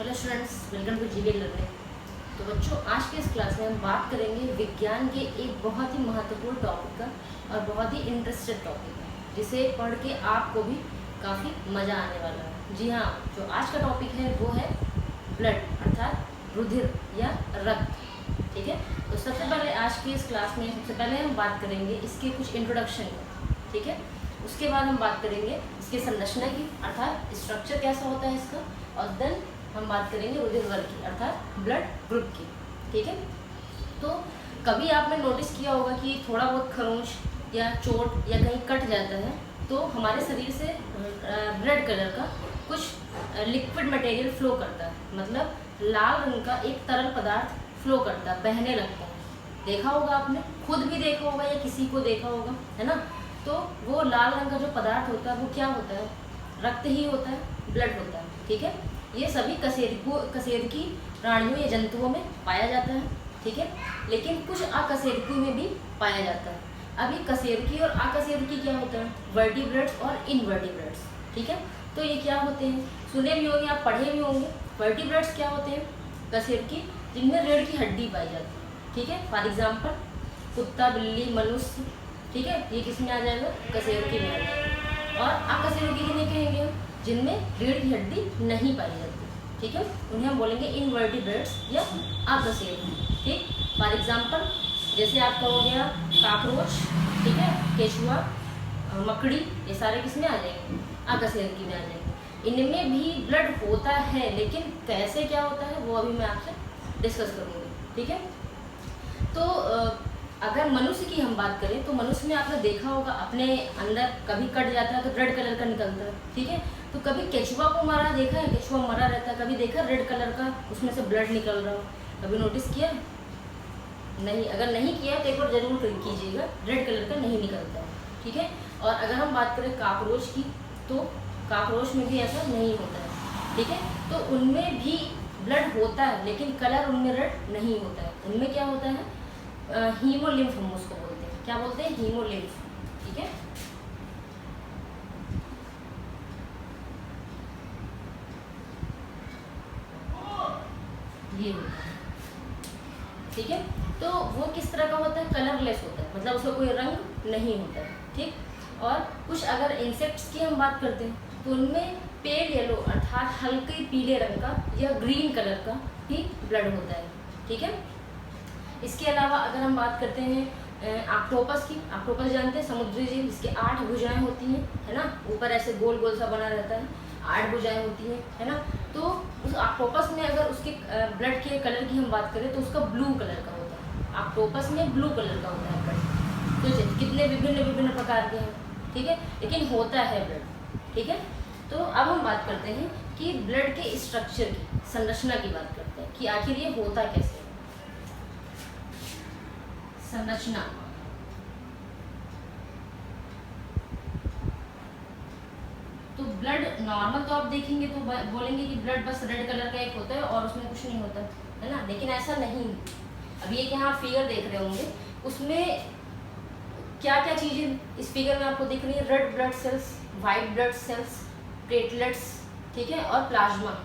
Hello students, welcome to GK learning. तो बच्चों, आज के इस क्लास में हम बात करेंगे विज्ञान के एक बहुत ही महत्वपूर्ण टॉपिक का और बहुत ही इंटरेस्टेड टॉपिक है, जिसे पढ़ के आपको भी काफ़ी मज़ा आने वाला है। जी हाँ, जो आज का टॉपिक है वो है ब्लड, अर्थात रुधिर या रक्त। ठीक है, तो सबसे पहले आज की इस क्लास में सबसे पहले हम बात करेंगे इसके कुछ इंट्रोडक्शन का। ठीक है, उसके बाद हम बात करेंगे इसके संरचना की, अर्थात स्ट्रक्चर कैसा होता है इसका, और देन हम बात करेंगे रुधिर वर्ग की, अर्थात ब्लड ग्रुप की। ठीक है, तो कभी आपने नोटिस किया होगा कि थोड़ा बहुत खरोंच या चोट या कहीं कट जाता है तो हमारे शरीर से ब्लड कलर का कुछ लिक्विड मटेरियल फ्लो करता है, मतलब लाल रंग का एक तरल पदार्थ फ्लो करता है, बहने लगता है। देखा होगा आपने, खुद भी देखा होगा या किसी को देखा होगा, है ना। तो वो लाल रंग का जो पदार्थ होता है वो क्या होता है? रक्त ही होता है, ब्लड होता है। ठीक है, ये सभी कशेरुकी प्राणियों या जंतुओं में पाया जाता है। ठीक है, लेकिन कुछ अकशेरुकी में भी पाया जाता है। अभी कशेरुकी और अकशेरुकी क्या होता है? वर्टिब्रेट्स और इनवर्टिब्रेट्स। ठीक है, तो ये क्या होते हैं? सुने भी होंगे, आप पढ़े भी होंगे। वर्टिब्रेट्स क्या होते हैं? कशेरुकी जिनमें रीढ़ की हड्डी पाई जाती है। ठीक है, फॉर एग्जाम्पल कुत्ता, बिल्ली, मनुष्य। ठीक है, ये किस में आ जाएगा? कशेरुकी में आ जाएगा। और अकशेरुकी किन्हें कहेंगे हम? जिनमें रीढ़ की हड्डी नहीं पाई जाती। ठीक है, उन्हें हम बोलेंगे इनवर्टिब्रेट्स या अकशेरुकी। ठीक, फॉर एग्जाम्पल जैसे आपका हो गया काकरोच, ठीक है, केचुआ, मकड़ी, ये सारे किस में आ जाएंगे? अकशेरुकी में आ जाएंगे। इनमें भी ब्लड होता है, लेकिन कैसे क्या होता है वो अभी मैं आपसे डिस्कस करूँगी। ठीक है, तो अगर मनुष्य की हम बात करें तो मनुष्य में आपने देखा होगा अपने अंदर कभी कट जाता है तो रेड कलर का निकलता है। ठीक है, तो कभी केचुआ को मारा देखा है? केचुआ मरा रहता है, कभी देखा रेड कलर का उसमें से ब्लड निकल रहा हो? कभी नोटिस किया? नहीं। अगर नहीं किया तो एक बार जरूर कीजिएगा, रेड कलर का नहीं निकलता है। ठीक है, और अगर हम बात करें काकरोच की तो काकरोच में भी ऐसा नहीं होता है। ठीक है, तो उनमें भी ब्लड होता है, लेकिन कलर उनमें रेड नहीं होता है। उनमें क्या होता है? हीमोलिम्फ हम उसको बोलते हैं। क्या बोलते हैं? हीमोलिम्फ। ठीक है, ये होता है। ठीक है, तो वो किस तरह का होता है? कलरलेस होता है, मतलब उसका कोई रंग नहीं होता है। ठीक, और कुछ अगर इंसेक्ट्स की हम बात करते हैं तो उनमें पेल येलो, अर्थात हल्के पीले रंग का या ग्रीन कलर का ही ब्लड होता है। ठीक है, इसके अलावा अगर हम बात करते हैं ऑक्टोपस की। ऑक्टोपस जानते हैं, समुद्री जीव, इसके 8 भुजाएं होती हैं, है ना। ऊपर ऐसे गोल गोल सा बना रहता है, 8 भुजाएं होती हैं, है ना। तो उस ऑक्टोपस में अगर उसके ब्लड के कलर की हम बात करें तो उसका ब्लू कलर का होता है। ऑक्टोपस में ब्लू कलर का होता है ब्लड। तो कितने विभिन्न प्रकार के हैं। ठीक है, लेकिन होता है ब्लड। ठीक है, तो अब हम बात करते हैं कि ब्लड के स्ट्रक्चर की, संरचना की बात करते हैं कि आखिर ये होता कैसे है। संरचना, तो ब्लड नॉर्मल तो आप देखेंगे तो बोलेंगे कि ब्लड बस रेड कलर का एक होता है और उसमें कुछ नहीं होता, है ना। लेकिन ऐसा नहीं है। अभी एक यहाँ फिगर देख रहे होंगे, उसमें क्या क्या चीज़ें इस फिगर में आपको दिख रही है? Red blood cells, white blood cells, platelets, ठीक है, और प्लाज्मा।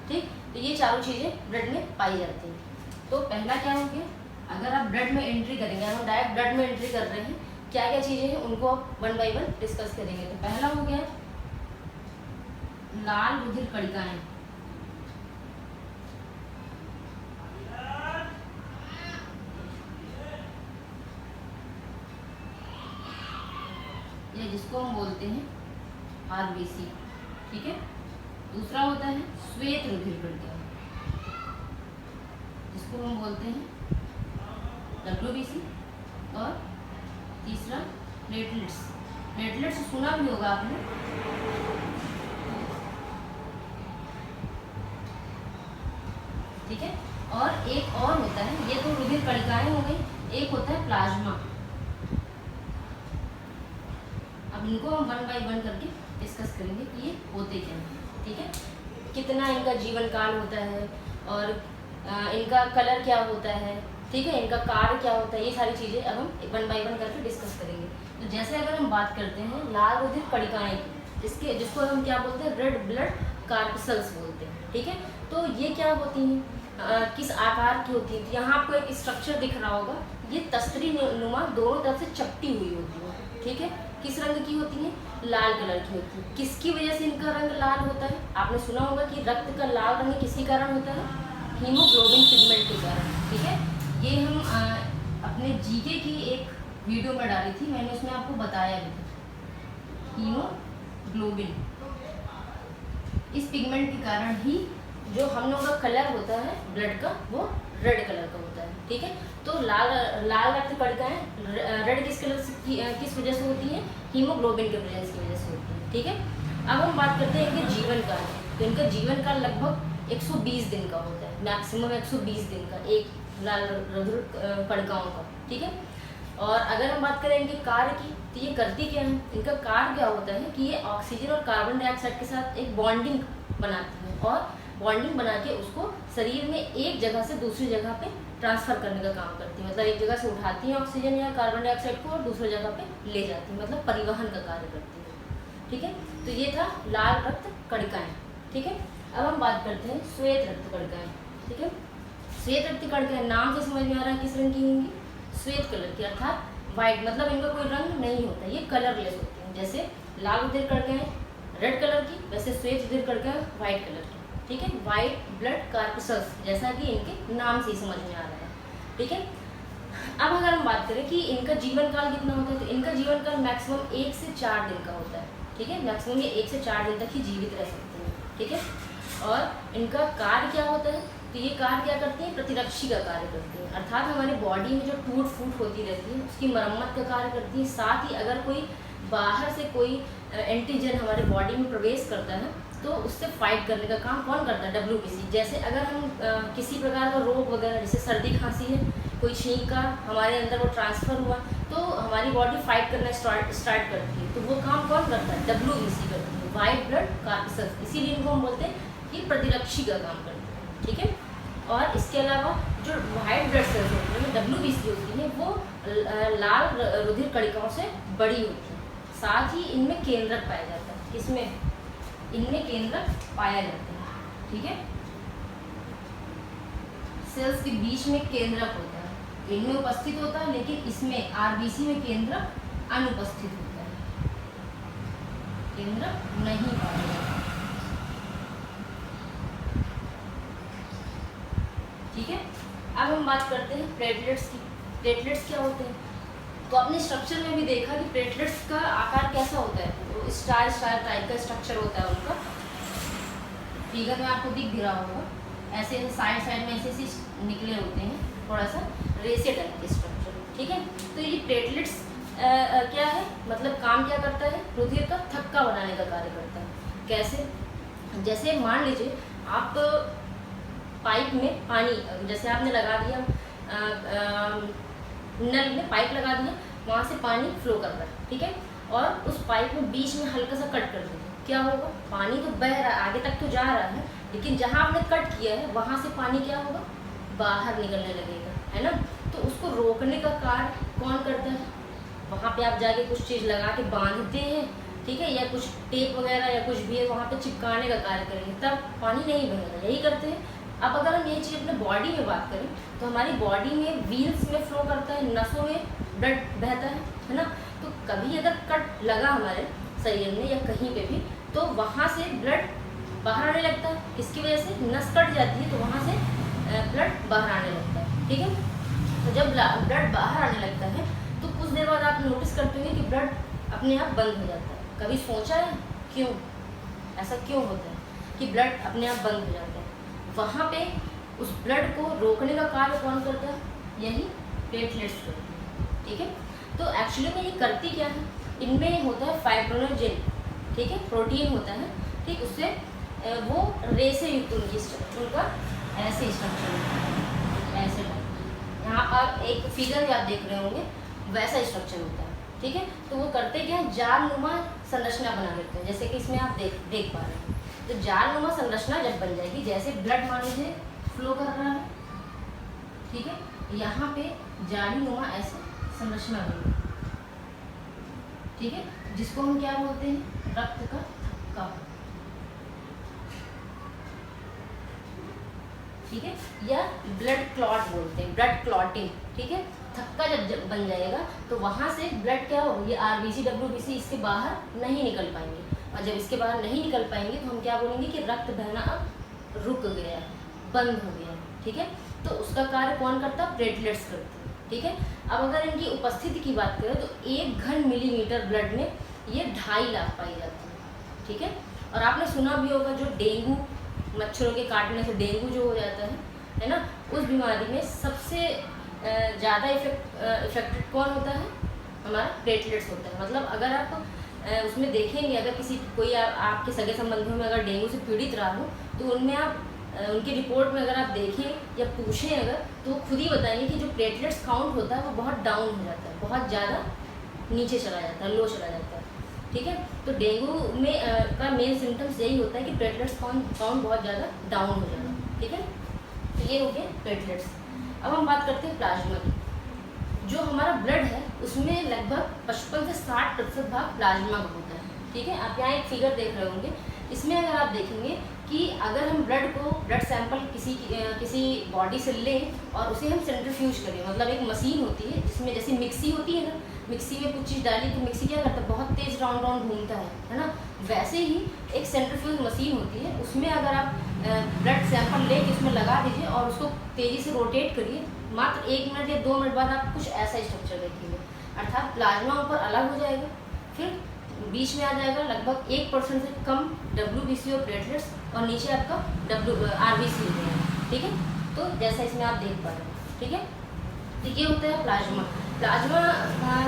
ठीक, तो ये चारों चीज़ें ब्लड में पाई जाती हैं। तो पहला क्या हो गया? अगर आप ब्लड में एंट्री करेंगे, हम डायरेक्ट ब्लड में एंट्री कर रहे हैं, क्या क्या चीज़ें हैं उनको आप वन बाय वन डिस्कस करेंगे। तो पहला हो गया लाल रुधिर कणिकाएं। या जिसको हम बोलते हैं आरबीसी। ठीक है, दूसरा होता है श्वेत रुधिर कणिकाएं, जिसको हम बोलते हैं डब्ल्यूबीसी। और तीसरा प्लेटलेट्स। प्लेटलेट्स सुना भी होगा आपने। ठीक है, और एक और होता है, ये तो रुधिर कणिकाएं हो गई, एक होता है प्लाज्मा। अब इनको हम वन बाय वन करके डिस्कस करेंगे कि ये होते क्या हैं। ठीक है, कितना इनका जीवन काल होता है और इनका कलर क्या होता है, ठीक है, इनका कार्य क्या होता है, ये सारी चीज़ें अब हम वन बाय वन करके डिस्कस करेंगे। तो जैसे अगर हम बात करते हैं लाल रुधिर कणिकाएं की, जिसको हम क्या बोलते हैं? रेड ब्लड कार्पसल्स बोलते हैं। ठीक है, तो ये क्या होती हैं, किस आकार की होती है। तो यहाँ आपको एक स्ट्रक्चर दिख रहा होगा, ये तस्तरी नुमा दोनों तरफ से चपटी हुई होती है। ठीक है, किस रंग की होती है, लाल कलर की होती है। किसकी वजह से इनका रंग लाल होता है, आपने सुना होगा कि रक्त का लाल रंग किसी कारण होता है, हीमोग्लोबिन पिगमेंट के कारण। ठीक है, ये हम अपने जीके की एक वीडियो में डाली थी, मैंने उसमें आपको बताया भी था। हीमोग्लोबिन, इस पिगमेंट के कारण ही जो हम लोगों का कलर होता है ब्लड का, वो रेड कलर का होता है। ठीक है, तो लाल रक्त कणिकाएं रेड किस कलर से किस वजह से होती है, हीमोग्लोबिन के प्रेजेंस की वजह से होती है। ठीक है, अब हम बात करते हैं इनके जीवन काल। तो इनका जीवन काल लगभग 120 दिन का होता है, मैक्सिमम 120 दिन का एक लाल रक्त कणिकाओं का। ठीक है, और अगर हम बात करें इनके कार्य की, तो ये करती क्या है, इनका कार्य क्या होता है कि ये ऑक्सीजन और कार्बन डाइऑक्साइड के साथ एक बॉन्डिंग बनाती है, और बॉन्डिंग बना के उसको शरीर में एक जगह से दूसरी जगह पे ट्रांसफ़र करने का काम करती है। मतलब एक जगह से उठाती है ऑक्सीजन या कार्बन डाइऑक्साइड को और दूसरी जगह पे ले जाती है, मतलब परिवहन का कार्य करती है। ठीक है, तो ये था लाल रक्त कणिकाएं। ठीक है, अब हम बात करते हैं श्वेत रक्त कणिकाएं। ठीक है, श्वेत रक्त कणिकाएं नाम से समझ में आ रहा है किस रंग की होंगी, श्वेत कलर की, अर्थात वाइट, मतलब इनका कोई रंग नहीं होता, ये कलरलेस होती हैं। जैसे लाल रुधिर कणिकाएं रेड कलर की, वैसे श्वेत रुधिर कणिकाएं वाइट कलर की। ठीक है, वाइट ब्लड कार्पसल्स, जैसा कि इनके नाम से ही समझ में आ रहा है। ठीक है, अब अगर हम बात करें कि इनका जीवन काल कितना होता है, तो इनका जीवन काल मैक्सिमम 1 से 4 दिन का होता है। ठीक है, मैक्सिमम ये 1 से 4 दिन तक ही जीवित रह सकते हैं। ठीक है, और इनका कार्य क्या होता है, तो ये कार्य क्या करती हैं, प्रतिरक्षी का कार्य करती हैं, अर्थात हमारे बॉडी में जो टूट फूट होती रहती है उसकी मरम्मत का कार्य करती है। साथ ही अगर कोई बाहर से कोई एंटीजन हमारे बॉडी में प्रवेश करता है तो उससे फाइट करने का काम कौन करता है, WBC। जैसे अगर हम किसी प्रकार का रोग वगैरह, जैसे सर्दी खांसी है, कोई छींक का हमारे अंदर वो ट्रांसफ़र हुआ, तो हमारी बॉडी फाइट करना स्टार्ट करती है, तो वो काम कौन करता है, WBC करती है, वाइट ब्लड कार्पसल्स। इसीलिए इनको हम बोलते हैं कि प्रतिरक्षी का काम करते हैं। ठीक है, और इसके अलावा जो वाइट ब्लड सेल्स होती हैं, WBC होती हैं, वो लाल रुधिर कणिकाओं से बड़ी होती है। साथ ही इनमें केंद्रक पाया जाता है, इसमें इनमें केंद्रक पाया जाता है। ठीक है, सेल्स के बीच में केंद्रक होता है, इनमें उपस्थित होता है, लेकिन इसमें RBC में केंद्रक अनुपस्थित होता है, केंद्रक नहीं पाया जाता। ठीक है, अब हम बात करते हैं प्लेटलेट्स की। प्लेटलेट्स क्या होते हैं, तो आपने स्ट्रक्चर में भी देखा कि प्लेटलेट्स का आकार कैसा होता है, तो स्टार टाइप का स्ट्रक्चर होता है उनका। फिगर में आपको दिख रहा होगा, ऐसे साइड में ऐसे निकले होते हैं, थोड़ा सा रेसे टाइप के स्ट्रक्चर। ठीक है, तो ये प्लेटलेट्स क्या है, मतलब काम क्या करता है, रुधिर का थक्का बनाने का कार्य करता है। कैसे, जैसे मान लीजिए आप पाइप में पानी, जैसे आपने लगा दिया नल में पाइप लगा दिया, वहाँ से पानी फ्लो कर रहा है। ठीक है, और उस पाइप में बीच में हल्का सा कट कर दीजिए, क्या होगा, पानी तो बह रहा है, आगे तक तो जा रहा है, लेकिन जहाँ आपने कट किया है वहाँ से पानी क्या होगा, बाहर निकलने लगेगा, है ना। तो उसको रोकने का कार्य कौन करता है, वहाँ पे आप जाके कुछ चीज़ लगा के बांधते हैं, ठीक है, या कुछ टेप वगैरह या कुछ भी है वहाँ पे चिपकाने का कार्य करेंगे, तब पानी नहीं बहेगा, यही करते हैं। अब अगर हम ये चीज़ अपने बॉडी में बात करें, तो हमारी बॉडी में व्हील्स में फ्लो करता है, नसों में ब्लड बहता है ना। तो कभी अगर कट लगा हमारे शरीर में या कहीं पे भी, तो वहाँ से ब्लड बाहर आने लगता है, इसकी वजह से नस कट जाती है, तो वहाँ से ब्लड बाहर आने लगता है। ठीक है, तो जब ब्लड बाहर आने लगता है तो कुछ देर बाद आप नोटिस करते हैं कि ब्लड अपने आप बंद हो जाता है। कभी सोचा है क्यों, ऐसा क्यों होता है कि ब्लड अपने आप बंद हो जाता है, वहाँ पे उस ब्लड को रोकने का कार्य कौन करता है, यही प्लेटलेट्स करती है। ठीक है, तो एक्चुअली में ये करती क्या है, इनमें होता है फाइब्रोनोजेन, ठीक है, प्रोटीन होता है, ठीक, उससे वो रेसे युक्त उनकी स्ट्रक्चर, उनका ऐसे स्ट्रक्चर होता है, ऐसे यहाँ आप एक फिगर में आप देख रहे होंगे वैसा स्ट्रक्चर होता है। ठीक है, तो वो करते क्या है, जालनुमा संरचना बना लेते हैं, जैसे कि इसमें आप देख पा रहे हैं। तो जालनुमा संरचना जब बन जाएगी, जैसे ब्लड मान लीजिए फ्लो कर रहा है, ठीक है, यहाँ पे जालीनुमा ऐसे संरचना बनी, ठीक है, जिसको हम क्या बोलते हैं, रक्त का थक्का। ठीक है, या ब्लड क्लॉट बोलते हैं, ब्लड क्लॉटिंग, ठीक है। थक्का जब बन जाएगा तो वहाँ से ब्लड क्या होगी, आरबीसी डब्ल्यूबीसी इसके बाहर नहीं निकल पाएंगे, और जब इसके बाहर नहीं निकल पाएंगे तो हम क्या बोलेंगे कि रक्त बहना अब रुक गया, बंद हो गया, ठीक है। तो उसका कार्य कौन करता है, प्लेटलेट्स करते हैं, ठीक है। अब अगर इनकी उपस्थिति की बात करें तो 1 घन मिलीमीटर ब्लड में ये 2.5 लाख पाई जाती है, ठीक है। और आपने सुना भी होगा जो डेंगू, मच्छरों के काटने से डेंगू जो हो जाता है ना, उस बीमारी में सबसे ज़्यादा इफेक्टेड कौन होता है, हमारा प्लेटलेट्स होता है। मतलब अगर आप उसमें देखेंगे, अगर कोई आपके सगे संबंधियों में अगर डेंगू से पीड़ित रहा हो तो उनमें आप उनकी रिपोर्ट में अगर आप देखें या पूछें अगर, तो वो खुद ही बताएंगे कि जो प्लेटलेट्स काउंट होता है वो बहुत डाउन हो जाता है, बहुत ज़्यादा नीचे चला जाता है, लो चला जाता है, ठीक है। तो डेंगू में का मेन सिम्टम्स यही होता है कि प्लेटलेट्स काउंट बहुत ज़्यादा डाउन हो जाता है, ठीक है। तो ये हो गए प्लेटलेट्स। अब हम बात करते हैं प्लाज्मा की। जो हमारा ब्लड है उसमें लगभग 55 से 60% भाग प्लाज्मा का होता है, ठीक है। आप यहाँ एक फिगर देख रहे होंगे, इसमें अगर आप देखेंगे कि अगर हम ब्लड सैंपल किसी बॉडी से लें और उसे हम सेंट्रीफ्यूज करें, मतलब एक मशीन होती है जिसमें जैसे मिक्सी होती है ना, मिक्सी में कुछ चीज़ डाली तो मिक्सी क्या करता है, बहुत तेज़ राउंड राउंड घूमता है ना, वैसे ही एक सेंट्रीफ्यूज मशीन होती है, उसमें अगर आप ब्लड सैंपल लेके उसमें लगा दीजिए और उसको तेज़ी से रोटेट करिए, मात्र 1 मिनट या 2 मिनट बाद आप कुछ ऐसा स्ट्रक्चर देखेंगे, अर्थात प्लाज्मा ऊपर अलग हो जाएगा, फिर बीच में आ जाएगा लगभग 1% से कम WBC और प्लेटलेट्स, और नीचे आपका RBC हो जाएगा, ठीक है। तो जैसा इसमें आप देख पा रहे हैं, ठीक है। तो ये होता है प्लाज्मा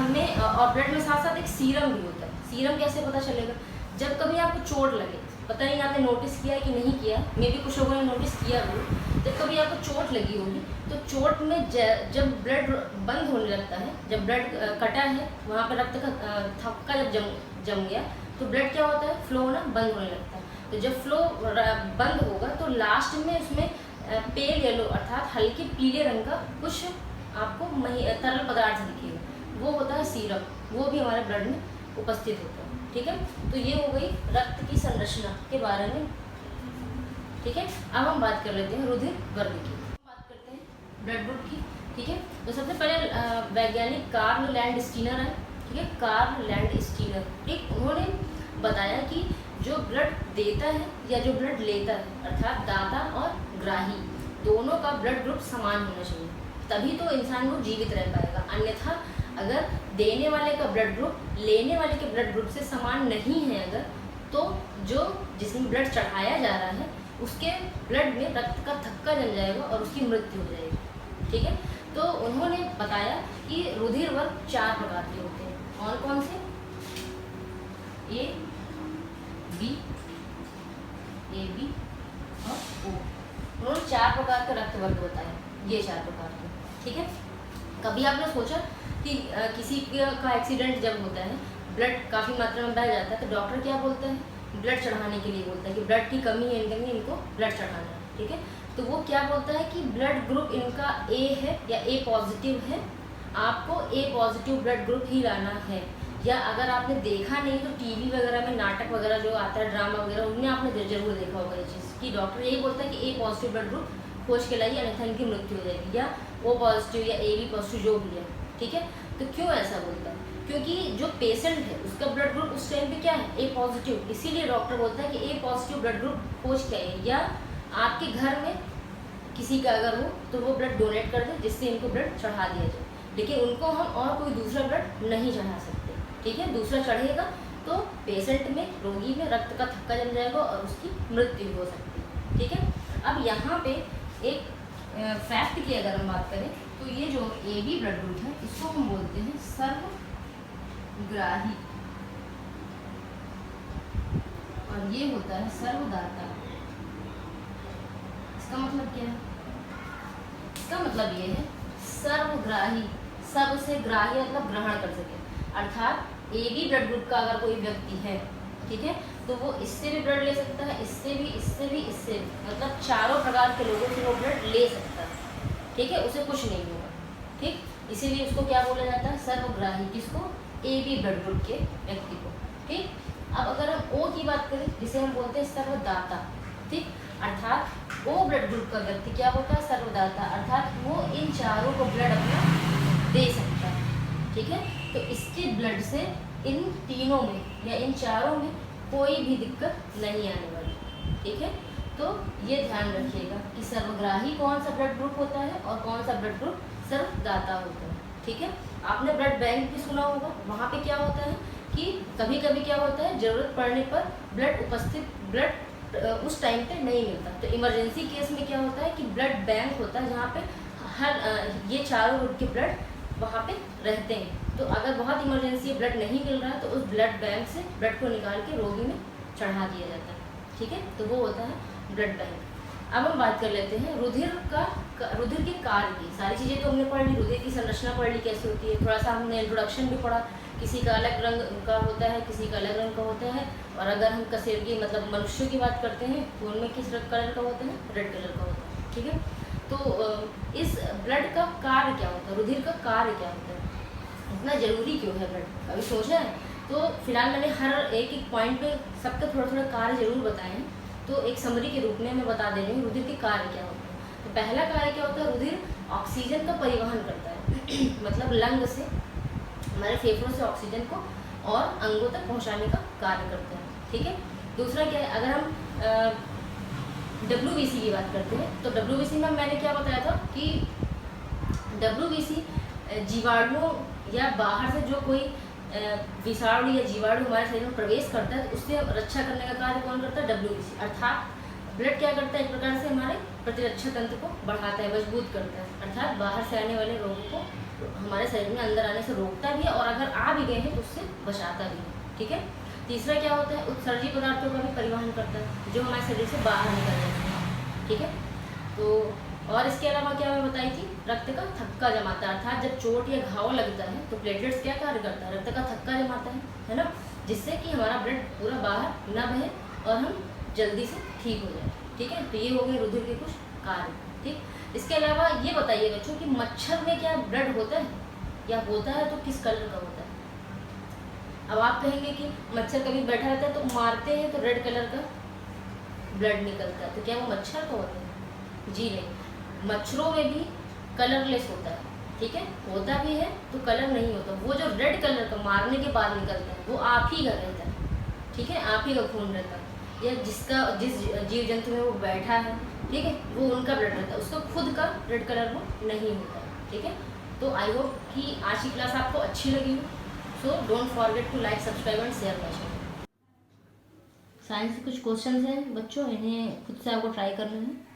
में, और ब्लड में साथ साथ एक सीरम भी होता है। सीरम कैसे पता चलेगा, जब कभी आपको चोट लगे, पता नहीं आपने नोटिस किया है कि नहीं किया, मे भी कुछ लोगों ने नोटिस किया हो, जब कभी आपको चोट लगी होगी तो चोट में जब ब्लड बंद होने लगता है, जब ब्लड कटा है वहाँ पर रक्त का थक्का जब जम गया तो ब्लड क्या होता है, फ्लो होना बंद होने लगता है। तो जब फ्लो बंद होगा तो लास्ट में उसमें पेल येलो अर्थात हल्के पीले रंग का कुछ आपको तरल पदार्थ दिखेगा, वो होता है सीरम, वो भी हमारे ब्लड में उपस्थित होता है, ठीक है। तो ये हो गई रक्त की संरचना के बारे में, ठीक है। अब हम बात कर लेते हैं रुधिर वर्ग की, बात करते हैं ब्लड ग्रुप की, ठीक है। तो सबसे पहले वैज्ञानिक कार्ल लैंडस्टीनर है, ठीक है, कार्ल लैंडस्टीनर, ठीक। उन्होंने बताया कि जो ब्लड देता है या जो ब्लड लेता है, अर्थात दाता और ग्राही दोनों का ब्लड ग्रुप समान होना चाहिए, तभी तो इंसान वो जीवित रह पाएगा। अन्यथा अगर देने वाले का ब्लड ग्रुप लेने वाले के ब्लड ग्रुप से समान नहीं है अगर, तो जो जिसमें ब्लड चढ़ाया जा रहा है उसके ब्लड में रक्त का थक्का जम जाएगा और उसकी मृत्यु हो जाएगी, ठीक है। तो उन्होंने बताया कि रुधिर वर्ग 4 प्रकार के होते हैं, और कौन से, A, B, AB और O। उन्होंने 4 प्रकार का रक्त वर्ग बताया, ये 4 प्रकार के, ठीक है। कभी आपने सोचा कि किसी का एक्सीडेंट जब होता है, ब्लड काफ़ी मात्रा में बह जाता है, तो डॉक्टर क्या बोलता है, ब्लड चढ़ाने के लिए बोलता है कि ब्लड की कमी है इनको ब्लड चढ़ाना है, ठीक है। तो वो क्या बोलता है कि ब्लड ग्रुप इनका A है या A पॉजिटिव है, आपको A पॉजिटिव ब्लड ग्रुप ही लाना है। या अगर आपने देखा नहीं तो टीवी वगैरह में नाटक वगैरह जो आता है, ड्रामा वगैरह, उनमें आपने जरूर देखा होगा ये चीज़ कि डॉक्टर यही बोलता है कि A पॉजिटिव ब्लड ग्रुप खोज के लाइए, अन्यथा इनकी मृत्यु हो जाएगी, या O पॉजिटिव या AB पॉजिटिव जो भी है, ठीक है। तो क्यों ऐसा बोलता है, क्योंकि जो पेशेंट है उसका ब्लड ग्रुप उस टाइम पे क्या है, A पॉजिटिव, इसीलिए डॉक्टर बोलता है कि A पॉजिटिव ब्लड ग्रुप खोज के आइए, या आपके घर में किसी का अगर हो तो वो ब्लड डोनेट कर दे जिससे इनको ब्लड चढ़ा दिया जाए, लेकिन उनको हम और कोई दूसरा ब्लड नहीं चढ़ा सकते, ठीक है। दूसरा चढ़ेगा तो पेशेंट में, रोगी में रक्त का थक्का जम जाएगा और उसकी मृत्यु हो सकती है, ठीक है। अब यहाँ पे एक फैक्ट की अगर हम बात करें तो ये जो AB ब्लड ग्रुप है इसको हम बोलते हैं सर्वग्राही, और ये होता है सर्वदाता। इसका मतलब क्या है, इसका मतलब ये है सर्वग्राही, सर्व से ग्राही मतलब ग्रहण कर सके, अर्थात AB ब्लड ग्रुप का अगर कोई व्यक्ति है, ठीक है, तो वो इससे भी ब्लड ले सकता है, इससे भी, इससे भी, इससे भी, मतलब चारों प्रकार के लोगों से वो ब्लड ले सकता है, ठीक है, उसे कुछ नहीं होगा, ठीक। इसीलिए उसको क्या बोला जाता है, सर्वग्राही, किसको, AB ब्लड ग्रुप के व्यक्ति को, ठीक। अब अगर हम O की बात करें जिसे हम बोलते हैं सर्वदाता, ठीक, अर्थात ओ ब्लड ग्रुप का व्यक्ति क्या होता है, सर्वदाता, अर्थात वो इन चारों को ब्लड अपना दे सकता है। ठीक है, तो इसके ब्लड से इन तीनों में या इन चारों में कोई भी दिक्कत नहीं आने वाली। ठीक है, तो ये ध्यान रखिएगा कि सर्वग्राही कौन सा ब्लड ग्रुप होता है और कौन सा ब्लड ग्रुप सर्वदाता होता है। ठीक है, आपने ब्लड बैंक भी सुना होगा, वहाँ पे क्या होता है कि कभी कभी क्या होता है, ज़रूरत पड़ने पर ब्लड उस टाइम पे नहीं मिलता, तो इमरजेंसी केस में क्या होता है कि ब्लड बैंक होता है, जहाँ पे हर ये चारों ग्रुप के ब्लड वहाँ पे रहते हैं। तो अगर बहुत इमरजेंसी ब्लड नहीं मिल रहा है तो उस ब्लड बैंक से ब्लड को निकाल के रोगी में चढ़ा दिया जाता है। ठीक है, तो वो होता है ब्लड बैंक। अब हम बात कर लेते हैं रुधिर के कार्य की। सारी चीज़ें तो हमने पढ़ ली, रुधिर की संरचना पढ़ ली कैसे होती है, थोड़ा सा हमने इंट्रोडक्शन भी पढ़ा, किसी का अलग रंग का होता है, किसी का अलग रंग का होता है, और अगर हम कसेरगी मतलब मनुष्यों की बात करते हैं तो उनमें किस कलर का होता है, रेड कलर का होता है। ठीक है, तो इस ब्लड का कार्य क्या होता है, रुधिर का कार्य क्या होता है, इतना जरूरी क्यों है ब्लड, अभी सोचा है? तो फिलहाल मैंने हर एक पॉइंट पे सबका थोड़ा थोड़ा कार्य जरूर बताए हैं, तो एक समरी के रूप में मैं बता दे रही हूँ रुधिर के कार्य क्या होते हैं। तो पहला कार्य क्या होता है, रुधिर ऑक्सीजन का परिवहन करता है मतलब लंग से हमारे फेफड़ों से ऑक्सीजन को और अंगों तक पहुँचाने का कार्य करता है। ठीक है, दूसरा क्या है, अगर हम WBC की बात करते हैं तो WBC में मैंने क्या बताया था कि WBC जीवाणुओं या बाहर से जो कोई विषाणु या जीवाणु हमारे शरीर में प्रवेश करता है तो उससे रक्षा करने का कार्य कौन करता है, WBC। अर्थात ब्लड क्या करता है, एक प्रकार से हमारे प्रतिरक्षा तंत्र को बढ़ाता है, मजबूत करता है, अर्थात बाहर से आने वाले रोगों को हमारे शरीर में अंदर आने से रोकता भी है, और अगर आ भी गए हैं तो उससे बचाता भी है। ठीक है, तीसरा क्या होता है, उत्सर्जी पदार्थों का भी परिवहन करता है जो हमारे शरीर से बाहर निकल जाते हैं। ठीक है, तो और इसके अलावा क्या मैं बताई थी, रक्त का थक्का जमाता है, अर्थात जब चोट या घाव लगता है तो प्लेटलेट्स क्या कार्य करता है, रक्त का थक्का जमाता है ना, जिससे कि हमारा ब्लड पूरा बाहर ना बहे और हम जल्दी से ठीक हो जाए। ठीक है, तो ये हो गए रुधिर के कुछ कार्य। ठीक, इसके अलावा ये बताइए बच्चों कि मच्छर में क्या ब्लड होता है, या होता है तो किस कलर का होता है? अब आप कहेंगे कि मच्छर कभी बैठा रहता है तो मारते हैं तो रेड कलर का ब्लड निकलता है, तो क्या वो मच्छर का होता है? जी नहीं, मच्छरों में भी कलरलेस होता है। ठीक है, होता भी है तो कलर नहीं होता, वो जो रेड कलर का मारने के बाद निकलता है वो आप ही का रहता है। ठीक है, आप ही का खून रहता है, या जिस जीव जंतु में वो बैठा है, ठीक है, वो उनका ब्लड रहता है, उसका खुद का रेड कलर वो नहीं होता है। ठीक है, तो आई होप कि आज की क्लास आपको अच्छी लगी हो। So don't forget to like, subscribe and share my channel. Science के कुछ क्वेश्चंस हैं बच्चों, इन्हें खुद से आपको ट्राई करना है।